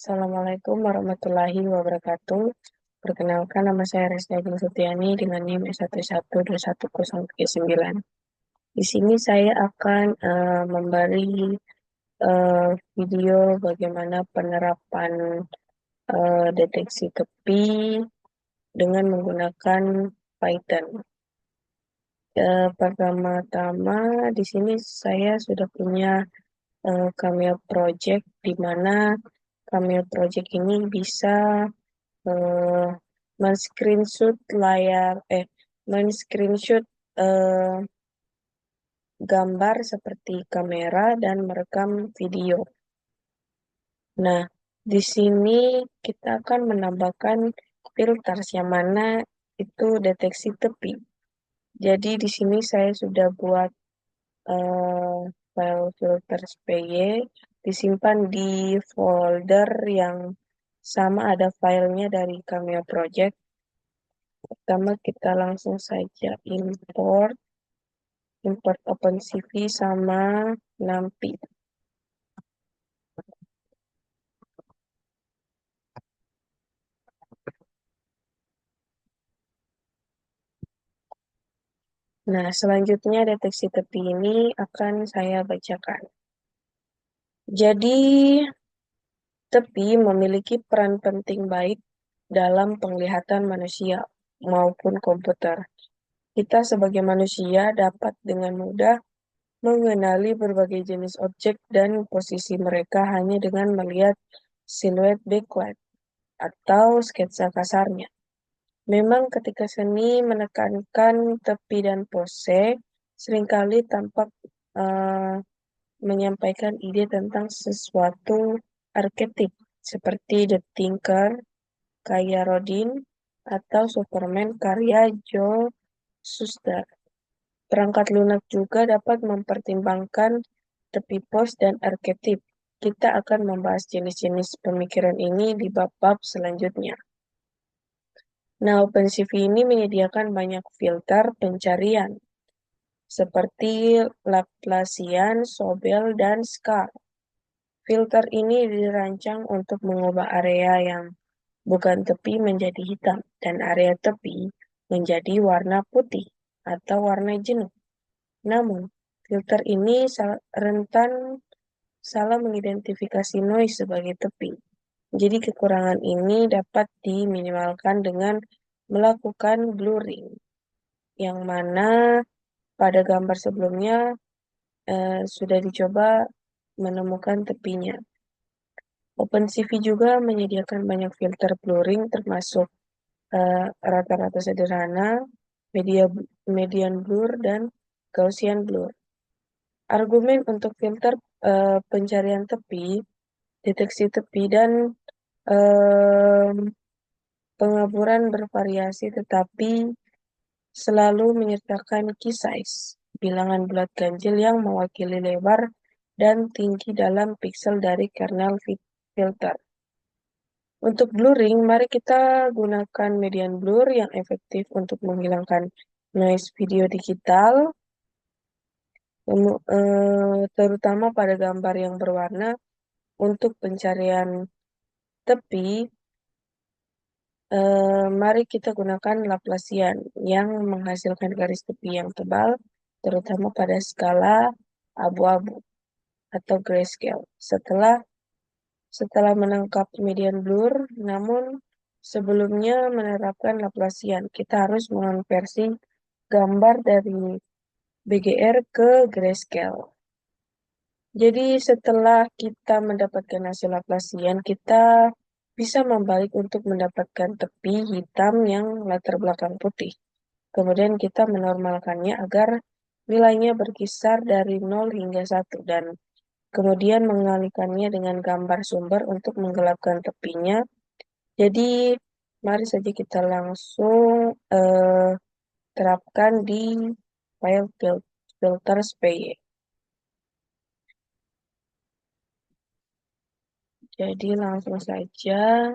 Assalamualaikum warahmatullahi wabarakatuh. Perkenalkan, nama saya Resda Sutiani dengan NIM S11210139. Di sini saya akan memberi video bagaimana penerapan deteksi tepi dengan menggunakan Python. Pertama-tama di sini saya sudah punya Cameo Project, di mana Cameo Project ini bisa eh, men-screenshot men-screenshot eh, gambar seperti kamera dan merekam video. Nah, di sini kita akan menambahkan filter yang mana itu deteksi tepi. Jadi di sini saya sudah buat eh, file filter SPY disimpan di folder yang sama, ada filenya dari Cameo Project. Pertama kita langsung saja import OpenCV sama NumPy. Nah, selanjutnya deteksi tepi ini akan saya bacakan. Jadi, tepi memiliki peran penting baik dalam penglihatan manusia maupun komputer. Kita sebagai manusia dapat dengan mudah mengenali berbagai jenis objek dan posisi mereka hanya dengan melihat siluet backlight atau sketsa kasarnya. Memang ketika seni menekankan tepi dan pose, seringkali tampak eh, menyampaikan ide tentang sesuatu arketip seperti The Thinker karya Rodin atau Superman karya Joe Shuster. Perangkat lunak juga dapat mempertimbangkan tepi pos dan arketip. Kita akan membahas jenis-jenis pemikiran ini di bab-bab selanjutnya. Nah, OpenCV ini menyediakan banyak filter pencarian, seperti Laplacian, Sobel, dan Scar. Filter ini dirancang untuk mengubah area yang bukan tepi menjadi hitam, dan area tepi menjadi warna putih atau warna jenuh. Namun, filter ini rentan salah mengidentifikasi noise sebagai tepi. Jadi kekurangan ini dapat diminimalkan dengan melakukan blurring, yang mana pada gambar sebelumnya sudah dicoba menemukan tepinya. OpenCV juga menyediakan banyak filter blurring termasuk rata-rata sederhana, median blur, dan Gaussian blur. Argumen untuk filter pencarian tepi, deteksi tepi, dan pengaburan bervariasi, tetapi selalu menyertakan key size, bilangan bulat ganjil yang mewakili lebar dan tinggi dalam piksel dari kernel filter. Untuk blurring, mari kita gunakan median blur yang efektif untuk menghilangkan noise video digital, terutama pada gambar yang berwarna. Untuk pencarian tepi, mari kita gunakan Laplacian yang menghasilkan garis tepi yang tebal, terutama pada skala abu-abu atau grayscale. Setelah menangkap median blur, namun sebelumnya menerapkan Laplacian, kita harus mengonversi gambar dari BGR ke grayscale. Jadi setelah kita mendapatkan hasil Laplacian, kita bisa membalik untuk mendapatkan tepi hitam yang latar belakang putih. Kemudian kita menormalkannya agar nilainya berkisar dari 0 hingga 1 dan kemudian mengalihkannya dengan gambar sumber untuk menggelapkan tepinya. Jadi mari saja kita langsung terapkan di file filter SPY. Jadi langsung saja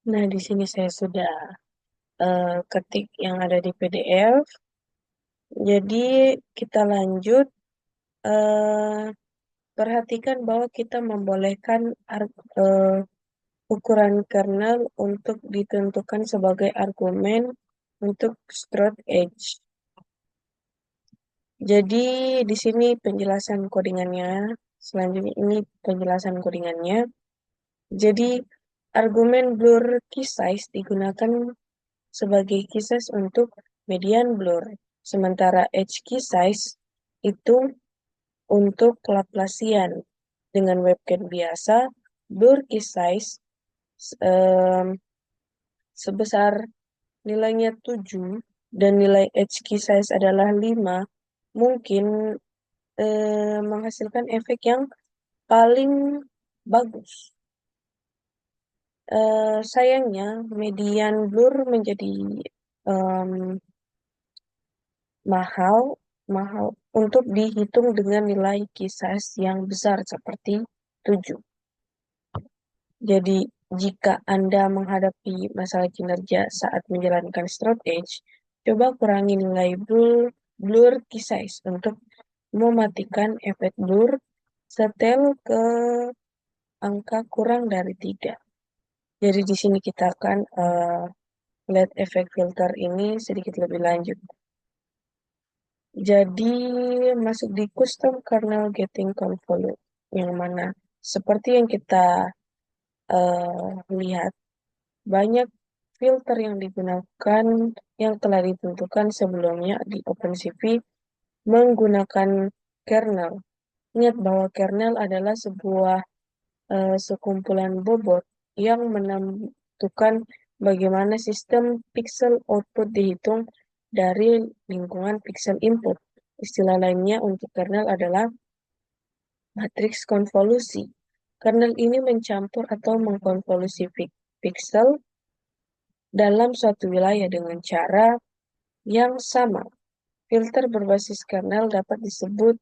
Nah, di sini saya sudah ketik yang ada di PDF. Jadi kita lanjut. eh, Perhatikan bahwa kita membolehkan ukuran kernel untuk ditentukan sebagai argumen untuk straight edge. Jadi di sini penjelasan codingannya. Selanjutnya ini penjelasan codingannya. Jadi argumen blur key size digunakan sebagai key size untuk median blur. Sementara edge key size itu untuk Laplacian. Dengan webcam biasa, blur key size em, sebesar nilainya 7 dan nilai edge key size adalah 5, mungkin menghasilkan efek yang paling bagus. Sayangnya, median blur menjadi em, mahal mahal untuk dihitung dengan nilai key size yang besar seperti 7. Jadi, jika Anda menghadapi masalah kinerja saat menjalankan straight edge, coba kurangi nilai blur key size untuk mematikan efek blur setel ke angka kurang dari 3. Jadi di sini kita akan lihat efek filter ini sedikit lebih lanjut. Jadi masuk di custom kernel getting convolute, yang mana seperti yang kita lihat, banyak filter yang digunakan yang telah ditentukan sebelumnya di OpenCV menggunakan kernel. Ingat bahwa kernel adalah sebuah sekumpulan bobot yang menentukan bagaimana sistem pixel output dihitung dari lingkungan pixel input. Istilah lainnya untuk kernel adalah matriks konvolusi. Kernel ini mencampur atau mengkonvolusi pixel dalam suatu wilayah dengan cara yang sama. Filter berbasis kernel dapat disebut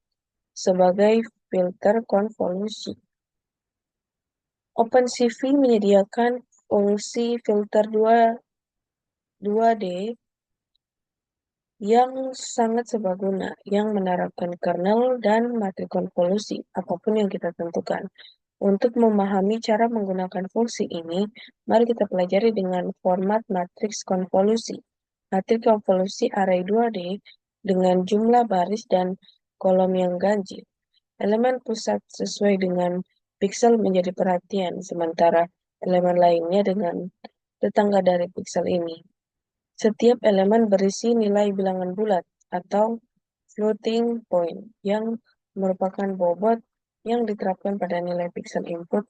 sebagai filter konvolusi. OpenCV menyediakan fungsi filter 2D yang sangat serbaguna, yang menerapkan kernel dan matriks konvolusi, apapun yang kita tentukan. Untuk memahami cara menggunakan fungsi ini, mari kita pelajari dengan format matriks konvolusi. Matriks konvolusi array 2D dengan jumlah baris dan kolom yang ganjil. Elemen pusat sesuai dengan piksel menjadi perhatian, sementara elemen lainnya dengan tetangga dari piksel ini. Setiap elemen berisi nilai bilangan bulat atau floating point yang merupakan bobot yang diterapkan pada nilai piksel input.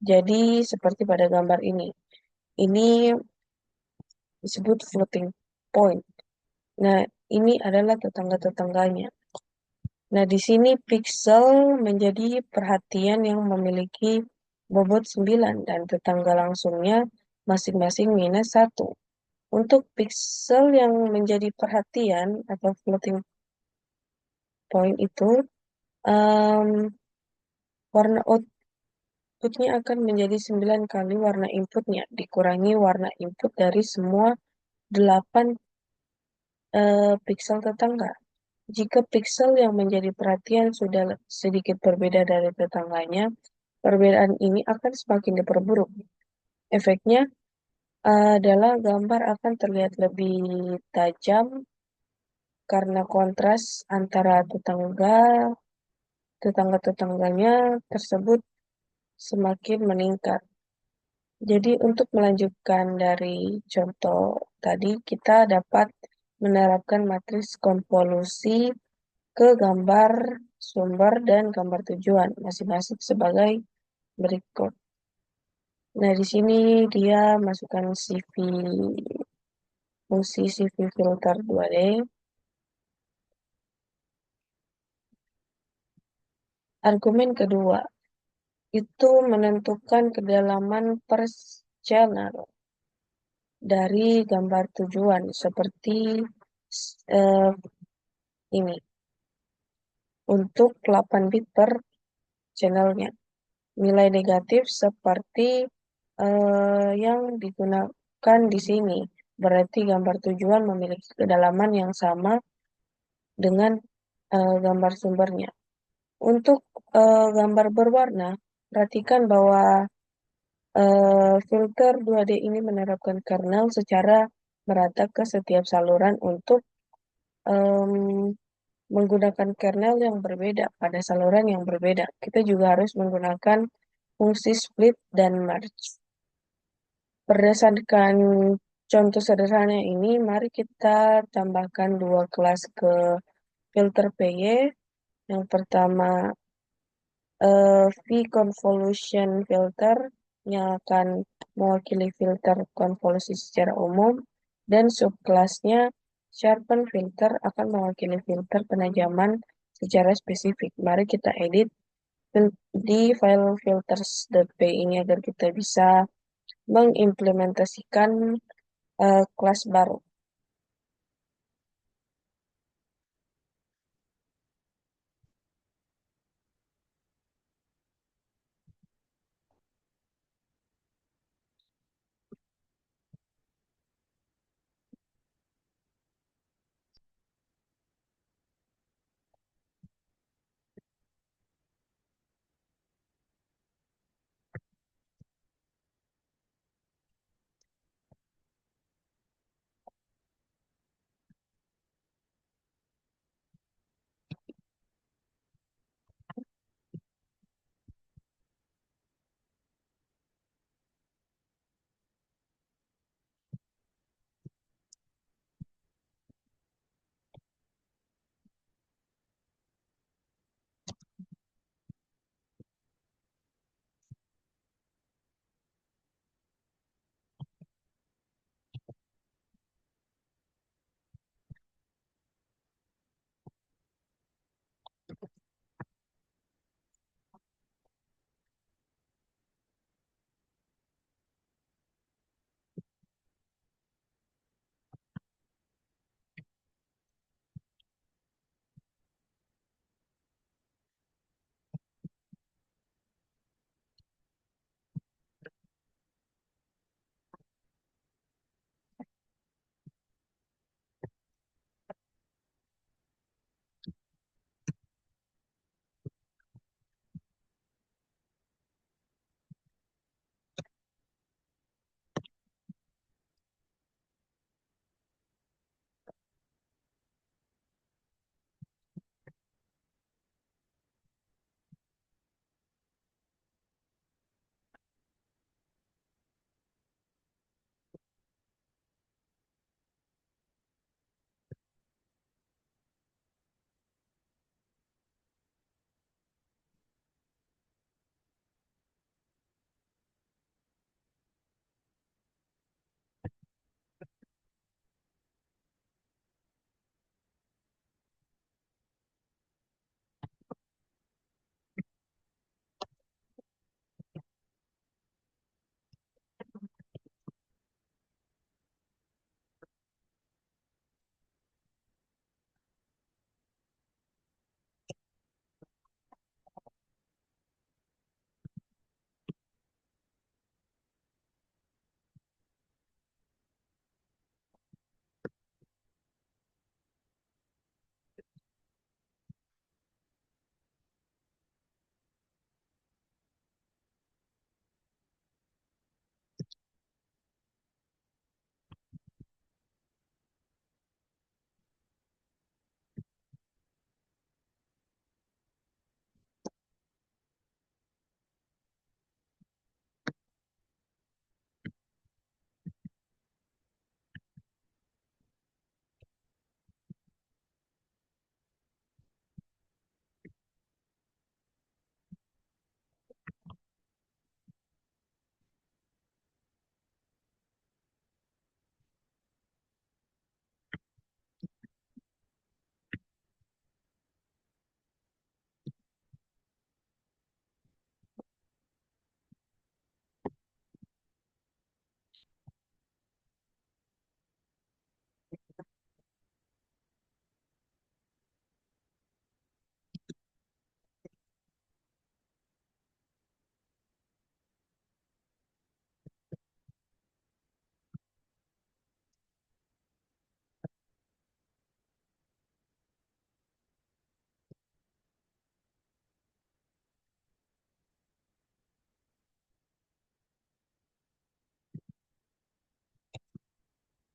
Jadi seperti pada gambar ini. Ini disebut floating point. Nah, ini adalah tetangga-tetangganya. Nah, di sini piksel menjadi perhatian yang memiliki bobot 9 dan tetangga langsungnya masing-masing minus 1. Untuk piksel yang menjadi perhatian atau floating point itu, em, warna outputnya akan menjadi 9 kali warna inputnya, dikurangi warna input dari semua 8 piksel tetangga. Jika piksel yang menjadi perhatian sudah sedikit berbeda dari tetangganya, perbedaan ini akan semakin diperburuk. Efeknya adalah gambar akan terlihat lebih tajam karena kontras antara tetangga-tetangganya tersebut semakin meningkat. Jadi untuk melanjutkan dari contoh tadi, kita dapat menerapkan matriks konvolusi ke gambar sumber dan gambar tujuan masing-masing sebagai berikut. Nah, di sini dia masukkan fungsi CV filter 2D. Argumen kedua itu menentukan kedalaman per channel dari gambar tujuan seperti eh, ini untuk 8 bit per channelnya. Nilai negatif seperti yang digunakan di sini. Berarti gambar tujuan memiliki kedalaman yang sama dengan gambar sumbernya. Untuk gambar berwarna, perhatikan bahwa filter 2D ini menerapkan kernel secara merata ke setiap saluran untuk em, menggunakan kernel yang berbeda pada saluran yang berbeda. Kita juga harus menggunakan fungsi split dan merge. Berdasarkan contoh sederhana ini, mari kita tambahkan dua kelas ke filter PY. Yang pertama, V-convolution filter yang akan mewakili filter konvolusi secara umum, dan subkelasnya sharpen filter akan mewakili filter penajaman secara spesifik. Mari kita edit di file filters.py ini agar kita bisa mengimplementasikan kelas baru.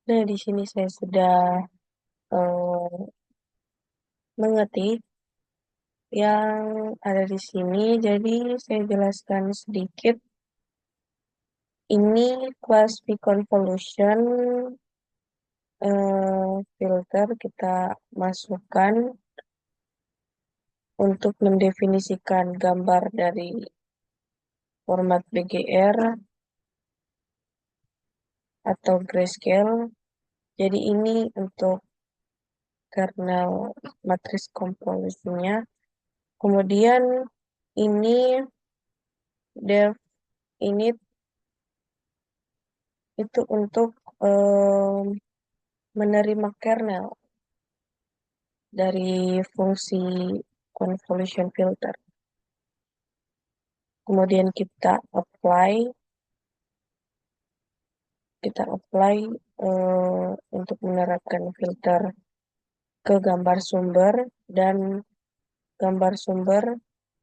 Nah, di sini saya sudah mengetik yang ada di sini. Jadi saya jelaskan sedikit. Ini kelas V-convolution filter kita masukkan untuk mendefinisikan gambar dari format BGR atau grayscale. Jadi ini untuk kernel matris komposisinya. Kemudian ini dev init itu untuk menerima kernel dari fungsi convolution filter. Kemudian kita apply untuk menerapkan filter ke gambar sumber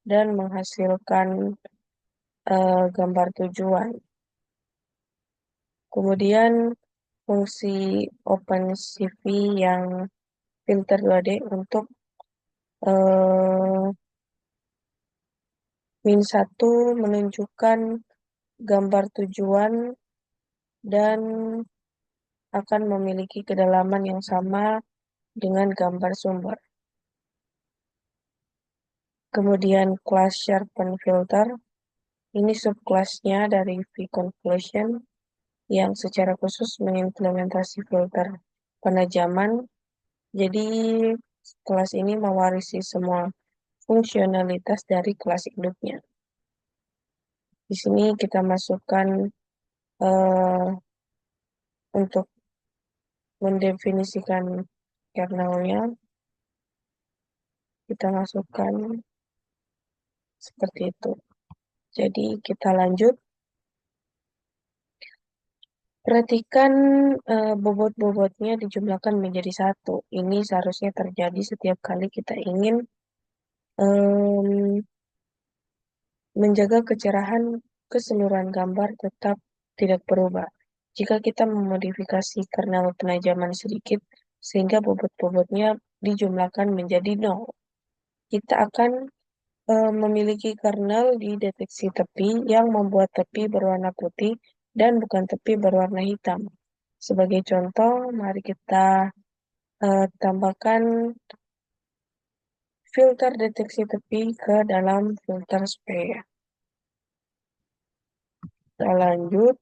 dan menghasilkan gambar tujuan. Kemudian fungsi OpenCV yang filter 2D untuk -1 menunjukkan gambar tujuan dan akan memiliki kedalaman yang sama dengan gambar sumber. Kemudian kelas sharpen filter, ini subkelasnya dari V-convolution yang secara khusus mengimplementasi filter penajaman. Jadi kelas ini mewarisi semua fungsionalitas dari kelas induknya. Di sini kita masukkan untuk mendefinisikan kernelnya, kita masukkan seperti itu. Jadi kita lanjut. Perhatikan bobot-bobotnya dijumlahkan menjadi 1. Ini seharusnya terjadi setiap kali kita ingin menjaga kecerahan keseluruhan gambar tetap tidak berubah. Jika kita memodifikasi kernel penajaman sedikit, sehingga bobot-bobotnya dijumlahkan menjadi 0, kita akan memiliki kernel di deteksi tepi yang membuat tepi berwarna putih dan bukan tepi berwarna hitam. Sebagai contoh, mari kita tambahkan filter deteksi tepi ke dalam filter sphere. Kita lanjut.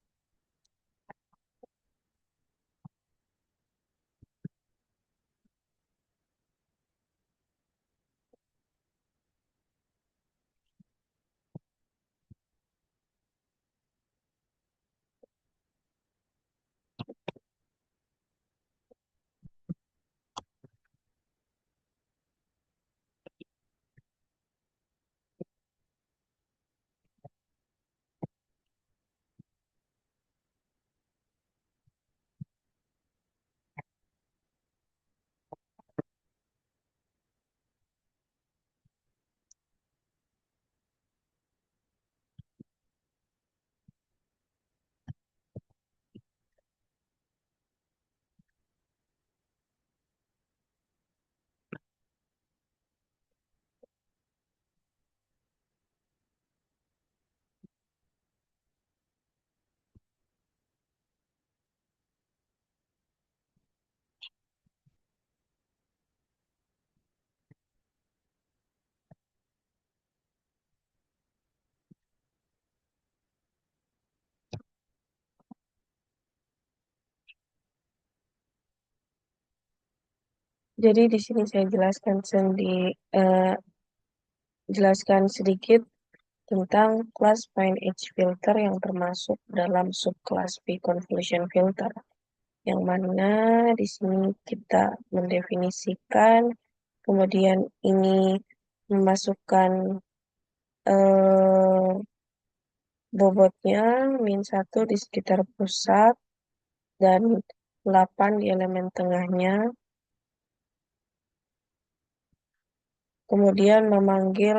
Jadi di sini saya jelaskan sedikit tentang kelas fine edge filter yang termasuk dalam subkelas V-convolution filter. Yang mana di sini kita mendefinisikan, kemudian ini memasukkan bobotnya -1 di sekitar pusat dan 8 di elemen tengahnya. Kemudian memanggil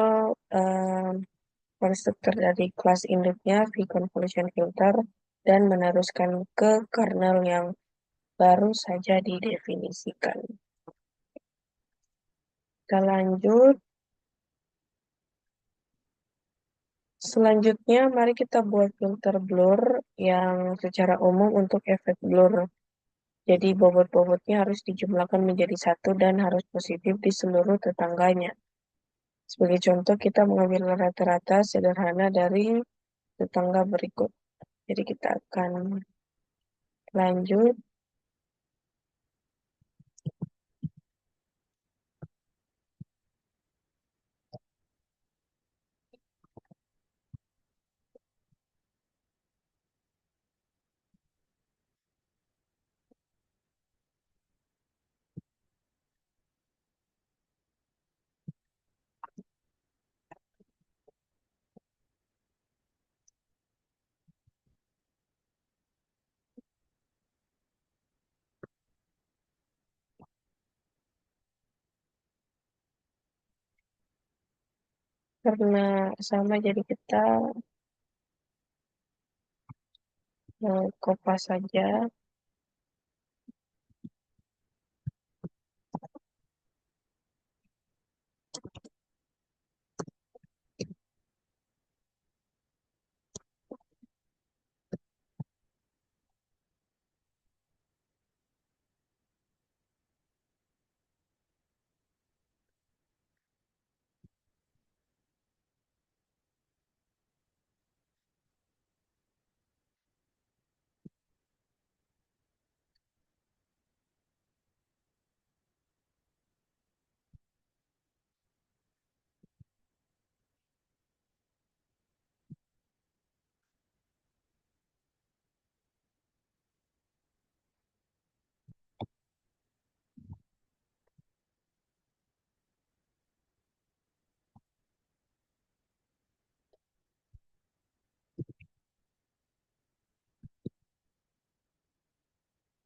konstruktor dari kelas induknya V-convolution filter dan meneruskan ke kernel yang baru saja didefinisikan. Kita lanjut. Selanjutnya, mari kita buat filter blur yang secara umum untuk efek blur. Jadi bobot-bobotnya harus dijumlahkan menjadi satu dan harus positif di seluruh tetangganya. Sebagai contoh, kita mengambil rata-rata sederhana dari tetangga berikut. Jadi kita akan lanjut. Karena sama, jadi kita kopas saja.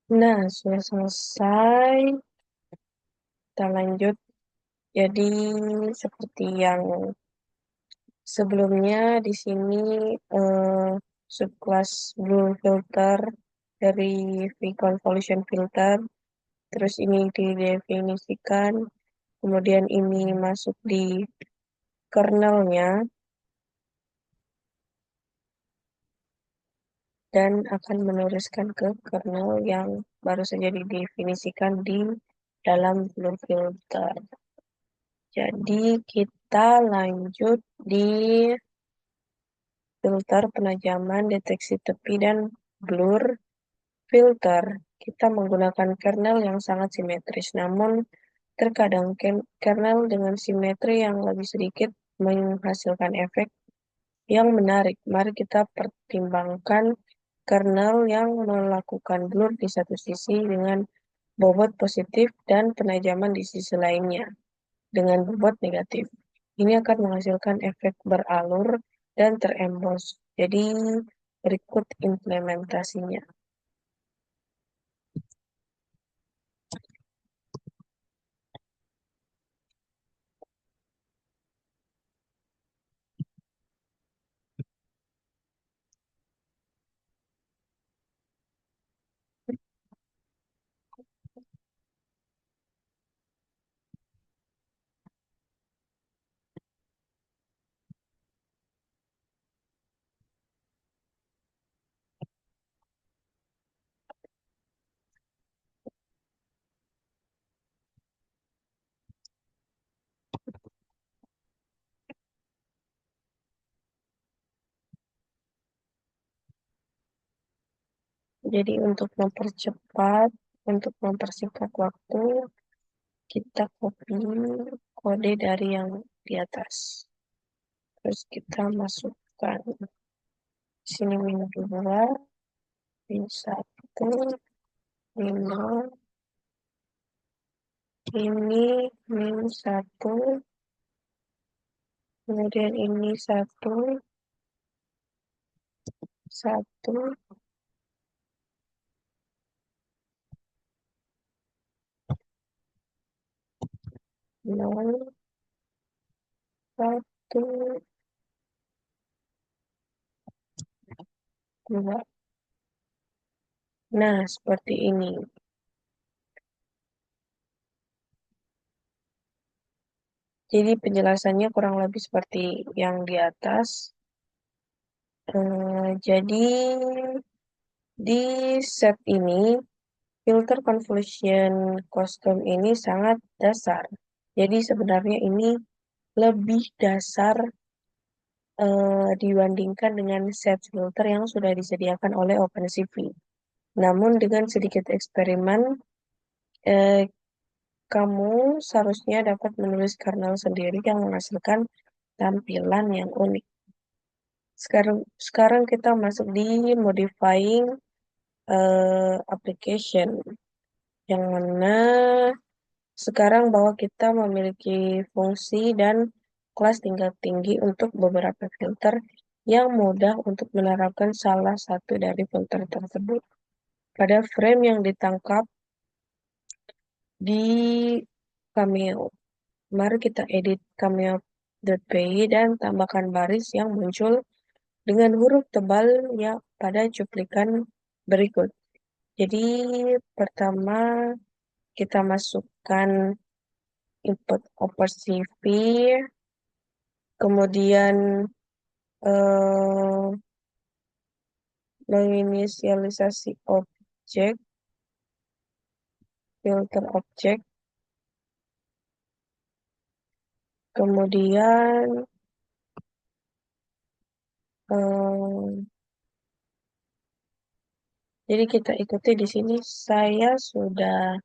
Nah, sudah selesai. Kita lanjut. Jadi seperti yang sebelumnya, di sini subclass blue filter dari V-convolution filter. Terus ini didefinisikan. Kemudian ini masuk di kernelnya dan akan meneruskan ke kernel yang baru saja didefinisikan di dalam blue filter. Jadi kita lanjut di filter penajaman, deteksi tepi, dan blur filter. Kita menggunakan kernel yang sangat simetris, namun terkadang kernel dengan simetri yang lebih sedikit menghasilkan efek yang menarik. Mari kita pertimbangkan kernel yang melakukan blur di satu sisi dengan bobot positif dan penajaman di sisi lainnya dengan bobot negatif. Ini akan menghasilkan efek beralur dan terembos. Jadi berikut implementasinya. Jadi untuk mempersingkat waktu, kita copy kode dari yang di atas. Terus kita masukkan sini min 2, min 1, min 0, ini min 1, kemudian ini 1, 1, 0, 1, 2. Nah, seperti ini. Jadi penjelasannya kurang lebih seperti yang di atas. Jadi di set ini filter convolution custom ini sangat dasar. Jadi sebenarnya ini lebih dasar dibandingkan dengan set filter yang sudah disediakan oleh OpenCV. Namun dengan sedikit eksperimen, eh, kamu seharusnya dapat menulis kernel sendiri yang menghasilkan tampilan yang unik. Sekarang kita masuk di modifying application, yang mana sekarang bahwa kita memiliki fungsi dan kelas tingkat tinggi untuk beberapa filter yang mudah untuk menerapkan salah satu dari filter tersebut pada frame yang ditangkap di Cameo. Mari kita edit cameo.py dan tambahkan baris yang muncul dengan huruf tebal ya pada cuplikan berikut. Jadi pertama kita masukkan input OpenCV, kemudian eh, menginisialisasi objek, filter objek, kemudian eh, jadi kita ikuti di sini saya sudah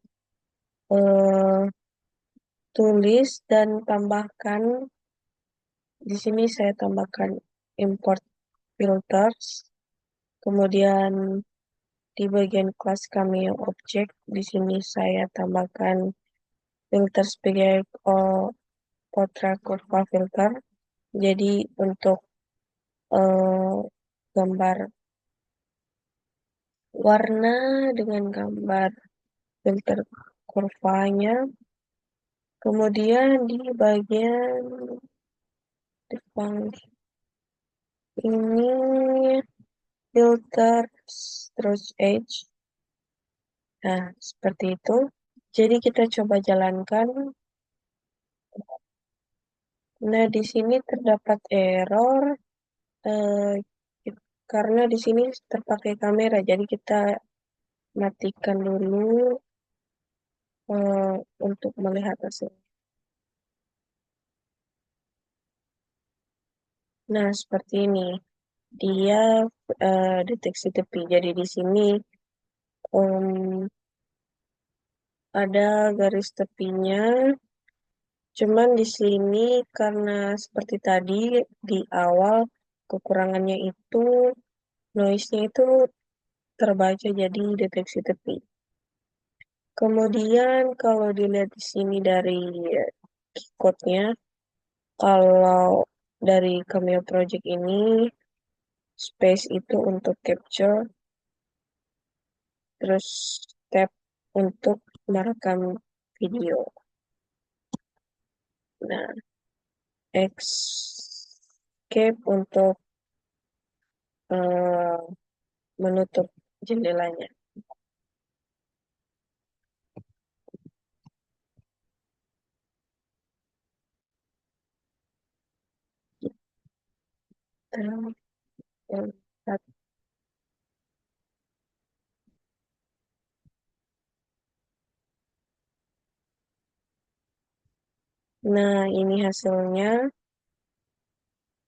eh, tulis dan tambahkan di sini saya tambahkan import filters, kemudian di bagian kelas Cameo Object, di sini saya tambahkan filter sebagai portrait curva filter. Jadi untuk eh, gambar warna dengan gambar filter kurvanya. Kemudian di bagian depan ini filter stroke edge. Nah, seperti itu. Jadi kita coba jalankan. Nah, di sini terdapat error eh, karena di sini terpakai kamera. Jadi kita matikan dulu untuk melihat hasil. Nah, seperti ini. Dia deteksi tepi. Jadi di sini um, ada garis tepinya. Cuman di sini karena seperti tadi di awal kekurangannya itu noise-nya itu terbaca jadi deteksi tepi. Kemudian kalau dilihat di sini dari code-nya, kalau dari Cameo Project ini space itu untuk capture, terus tab untuk merekam video. Nah, escape untuk eh, menutup jendelanya. Kita lihat. Nah, ini hasilnya,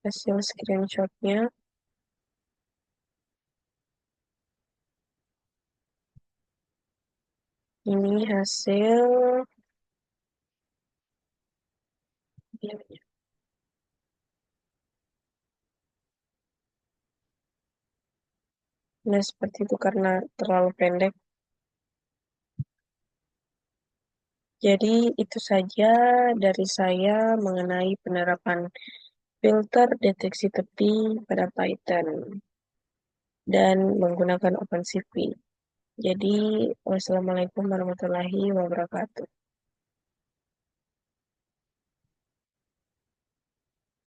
hasil screenshotnya. Ini hasil. Nah, seperti itu karena terlalu pendek. Jadi, itu saja dari saya mengenai penerapan filter deteksi tepi pada Python dan menggunakan OpenCV. Jadi, wassalamualaikum warahmatullahi wabarakatuh.